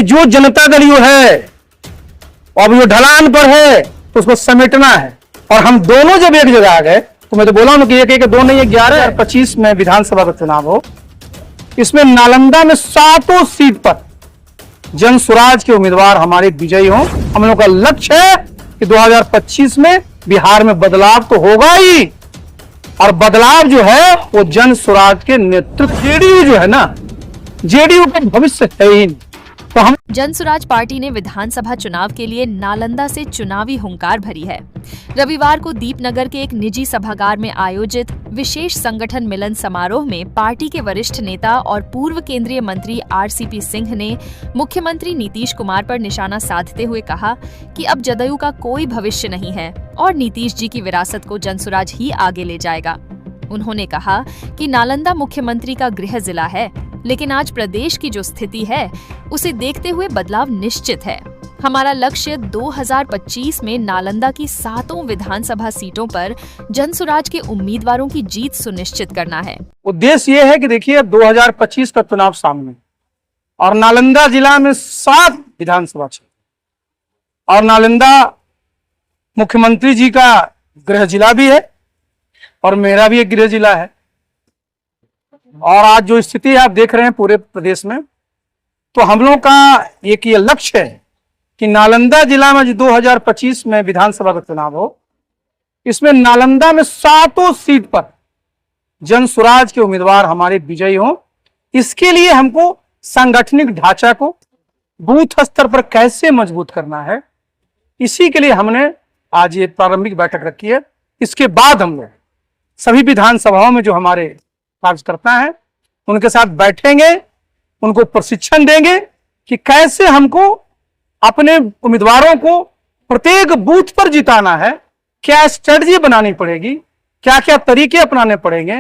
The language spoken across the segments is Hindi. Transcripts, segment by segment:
जो जनता दल यू है अब जो ढलान पर है तो उसको समेटना है। और हम दोनों जब एक जगह आ गए तो मैं तो बोला हूं कि एक दो नहीं 11-25 में विधानसभा का चुनाव हो, इसमें नालंदा में 7 सीट पर जन स्वराज के उम्मीदवार हमारे विजयी हों। हम लोग का लक्ष्य है कि 2025 में बिहार में बदलाव तो होगा ही, और बदलाव जो है वो जन स्वराज के नेतृत्व। जेडीयू जो है ना, जेडीयू का भविष्य है ही नहीं। तो हम जनसुराज पार्टी ने विधानसभा चुनाव के लिए नालंदा से चुनावी हुंकार भरी है। रविवार को दीपनगर के एक निजी सभागार में आयोजित विशेष संगठन मिलन समारोह में पार्टी के वरिष्ठ नेता और पूर्व केंद्रीय मंत्री आरसीपी सिंह ने मुख्यमंत्री नीतीश कुमार पर निशाना साधते हुए कहा कि अब जदयू का कोई भविष्य नहीं है और नीतीश जी की विरासत को जनसुराज ही आगे ले जाएगा। उन्होंने कहा कि नालंदा मुख्यमंत्री का गृह जिला है, लेकिन आज प्रदेश की जो स्थिति है उसे देखते हुए बदलाव निश्चित है। हमारा लक्ष्य 2025 में नालंदा की 7 विधानसभा सीटों पर जनसुराज के उम्मीदवारों की जीत सुनिश्चित करना है। उद्देश्य ये है कि देखिए 2025 का चुनाव सामने, और नालंदा जिला में 7 विधानसभा क्षेत्र, और नालंदा मुख्यमंत्री जी का गृह जिला भी है और मेरा भी एक गृह जिला है। और आज जो स्थिति आप देख रहे हैं पूरे प्रदेश में, तो हम लोग का एक ये लक्ष्य है कि नालंदा जिला में जो 2025 में विधानसभा का चुनाव हो, इसमें नालंदा में 7 सीट पर जन स्वराज के उम्मीदवार हमारे विजयी हों। इसके लिए हमको सांगठनिक ढांचा को बूथ स्तर पर कैसे मजबूत करना है, इसी के लिए हमने आज ये प्रारंभिक बैठक रखी है। इसके बाद हम लोग सभी विधानसभाओं में जो हमारे कार्यकर्ता हैं उनके साथ बैठेंगे, उनको प्रशिक्षण देंगे कि कैसे हमको अपने उम्मीदवारों को प्रत्येक बूथ पर जिताना है, क्या स्ट्रेटजी बनानी पड़ेगी, क्या क्या तरीके अपनाने पड़ेंगे,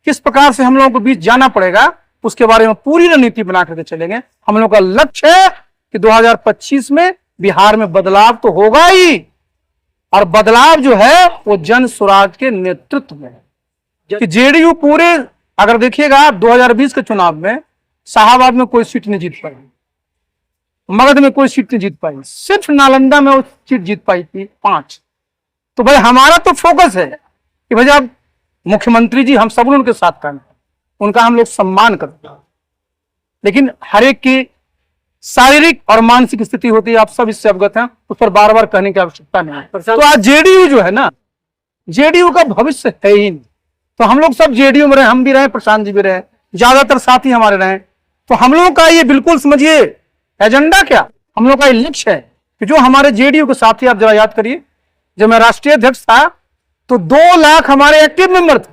किस प्रकार से हम लोगों को बीच जाना पड़ेगा, उसके बारे में पूरी रणनीति बना करके चलेंगे। हम लोग का लक्ष्य है कि 2025 में बिहार में बदलाव तो होगा ही, और बदलाव जो है वो जन स्वराज के नेतृत्व में है। कि जेडीयू पूरे, अगर देखिएगा 2020 के चुनाव में शाहाबाद में कोई सीट नहीं जीत पाई, मगध में कोई सीट नहीं जीत पाई, सिर्फ नालंदा में वो सीट जीत पाई थी 5। तो भाई हमारा तो फोकस है कि भाई अब मुख्यमंत्री जी, हम सब उनके साथ काम करते, उनका हम लोग सम्मान करते हैं, लेकिन हर एक की शारीरिक और मानसिक स्थिति होती है, आप सब इससे अवगत हैं, उस पर बार बार कहने की आवश्यकता नहीं है। तो आज जेडीयू जो है ना, जेडीयू का भविष्य है ही नहीं। तो हम लोग सब जेडीयू में रहे, हम भी रहे, प्रशांत जी भी रहे, ज्यादातर साथी हमारे रहे। तो हम लोगों का ये बिल्कुल समझिए एजेंडा क्या, हम लोग का ये लक्ष्य है कि जो हमारे जेडीयू के साथी, आप जरा याद करिए, जब मैं राष्ट्रीय अध्यक्ष था तो 2 लाख हमारे एक्टिव मेंबर थे,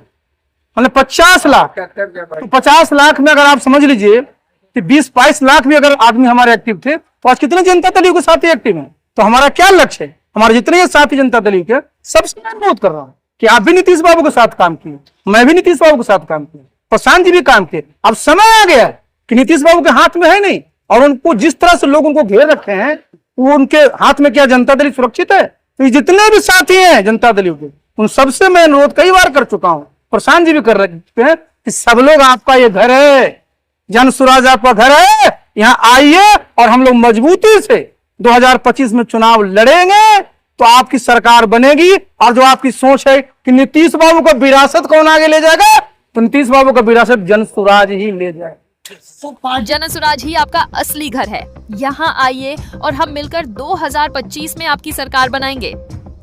मतलब 50 लाख। तो 50 लाख में अगर आप समझ लीजिए कि 20-22 लाख भी अगर आदमी हमारे एक्टिव थे, तो आज कितने जनता दल के साथी एक्टिव हैं। तो हमारा क्या लक्ष्य है, हमारे जितने साथी जनता दल के सबसे मैं अनुरोध कर रहा हूं कि आप भी नीतीश बाबू के साथ काम किए, मैं भी नीतीश बाबू के साथ काम किया, प्रशांत जी भी काम किए। अब समय आ गया कि नीतीश बाबू के हाथ में है नहीं, और उनको जिस तरह से लोग उनको घेर रखे हैं, वो उनके हाथ में क्या जनता दल सुरक्षित है। तो ये जितने भी साथी हैं जनता दल के, उन सबसे मैं अनुरोध कई बार कर चुका हूं, प्रशांत जी भी कर रहे हैं कि सब लोग, आपका ये घर है, जन स्वराज आपका घर है, यहाँ आइए और हम लोग मजबूती से 2025 में चुनाव लड़ेंगे, तो आपकी सरकार बनेगी। और जो आपकी सोच है कि नीतीश बाबू का विरासत कौन आगे ले जाएगा, तो नीतीश बाबू का विरासत जन स्वराज ही ले जाएगा। जनसुराज ही आपका असली घर है, यहाँ आइए और हम मिलकर 2025 में आपकी सरकार बनाएंगे।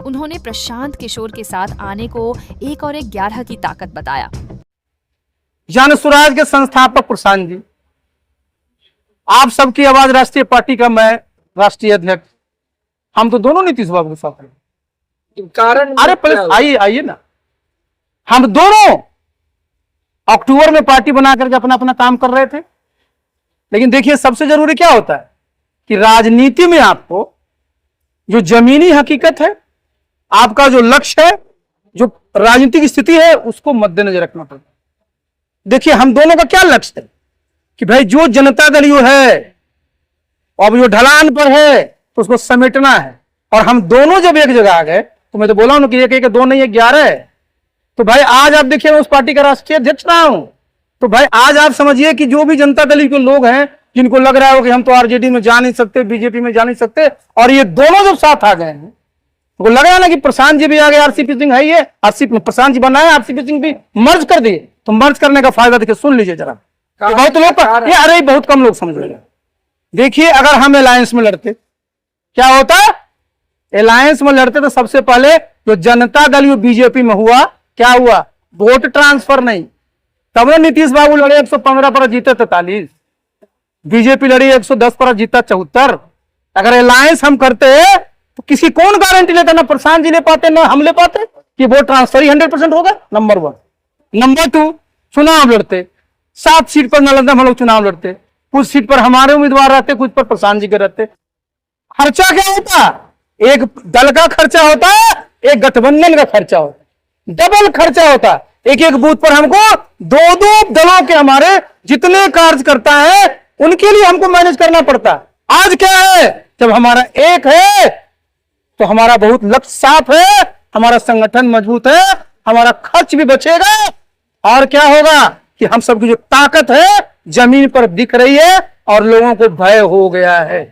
उन्होंने प्रशांत किशोर के साथ आने को 1 और 11 की ताकत बताया। जन स्वराज के संस्थापक प्रशांत जी, आप सबकी आवाज राष्ट्रीय पार्टी का मैं राष्ट्रीय अध्यक्ष, हम तो दोनों नीतीश बाबू के साथ हैं। कारण, अरे पहले आइए ना, हम दोनों अक्टूबर में पार्टी बना करके अपना अपना काम कर रहे थे। लेकिन देखिए सबसे जरूरी क्या होता है कि राजनीति में आपको जो जमीनी हकीकत है, आपका जो लक्ष्य है, जो राजनीतिक स्थिति है, उसको मद्देनजर रखना पड़ता है। देखिए हम दोनों का क्या लक्ष्य है कि भाई जो जनता दल यू है अब जो ढलान पर है तो उसको समेटना है। और हम दोनों जब एक जगह आ गए, तो मैं तो बोला हूं कि एक दो नहीं 11 है। तो भाई आज आप देखिए मैं उस पार्टी का राष्ट्रीय अध्यक्ष रहा हूं, तो भाई आज आप समझिए कि जो भी जनता दल के लोग हैं जिनको लग रहा हो कि हम तो आरजेडी में जा नहीं सकते, बीजेपी में जा नहीं सकते, और ये दोनों जब साथ आ गए हैं तो लग रहा है ना कि प्रशांत जी भी आ गए, आरसीपी सिंह है, ये आरसीपी प्रशांत जी बनाए, आरसीपी सिंह भी मर्ज कर दिए। तो मर्ज करने का फायदा देखिए, सुन लीजिए जरा, बहुत लोग ये अरे बहुत कम लोग समझ रहे। देखिए अगर हम अलायंस में लड़ते क्या होता, अलायंस में लड़ते तो सबसे पहले जो जनता दल जो बीजेपी में हुआ, क्या हुआ, वोट ट्रांसफर नहीं। तब ना नीतीश बाबू लड़े 115 पर जीते 43, बीजेपी लड़ी 110 पर जीता 74। अगर अलायंस हम करते तो किसी कौन गारंटी लेता, ना प्रशांत जी ले पाते ना हम ले पाते कि वोट ट्रांसफर ही 100% होगा। नंबर 1। नंबर 2, चुनाव लड़ते, 7 सीट पर नालंदा में हम लोग चुनाव लड़ते, कुछ सीट पर हमारे उम्मीदवार रहते, कुछ पर प्रशांत जी के रहते। खर्चा क्या होता, एक दल का खर्चा होता, एक गठबंधन का खर्चा होता, डबल खर्चा होता। एक एक बूथ पर हमको 2-2 दलों के हमारे जितने कार्यकर्ता है उनके लिए हमको मैनेज करना पड़ता। आज क्या है, जब हमारा एक है तो हमारा बहुत लक्ष्य साफ है, हमारा संगठन मजबूत है, हमारा खर्च भी बचेगा, और क्या होगा कि हम सबकी जो ताकत है जमीन पर दिख रही है और लोगों को भय हो गया है।